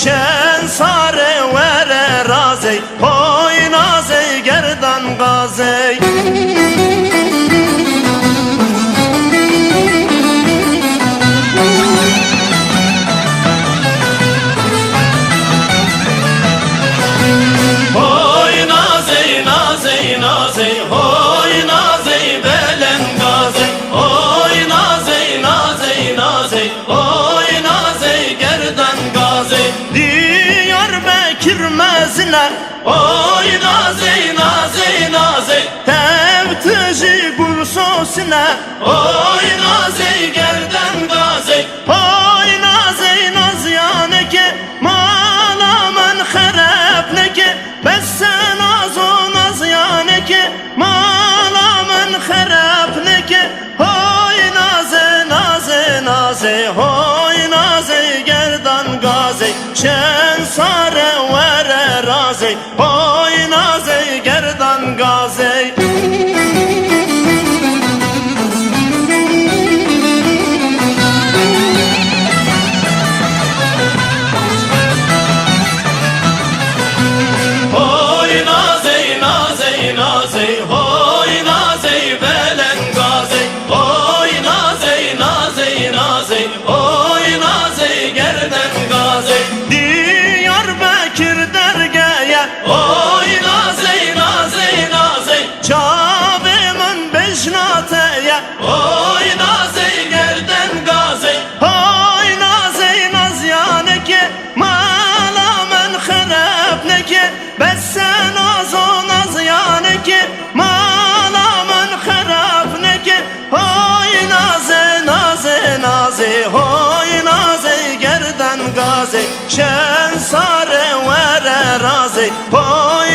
şen sare vere razey, oy nazey gerdan gazey. Oy nazey nazey nazey, oy nazey belen gazey, oy nazey nazey nazey, oy nazey gerdan gazey. Diyarbakır mezine, oy nazey nazey nazey, tevtiji gulsosine, oy nazey gerdan gazey. Oy nazey naz yaneke, malaman kharab neke, bessen azo naz yaneke, malaman kharab neke. Oy naze naze naze, oy naze gerdan gazey, şen sare vere razey, oy naze gerdan gazey. Oy nazey nazey nazey, oy nazey belen gazey, oy nazey nazey nazey, oy nazey gerdan gazey. Diyarbakır dergeye, oy nazey nazey nazey, çavimin beşnateye, oy nazey gerdan gazey. Oy nazey naz yaneke, malamen kharab neke, bessen azo naz yaneke, malamen kharab neke. Oy naze naze naze, oy naze gerdan gazey, şen sare vere razey, oy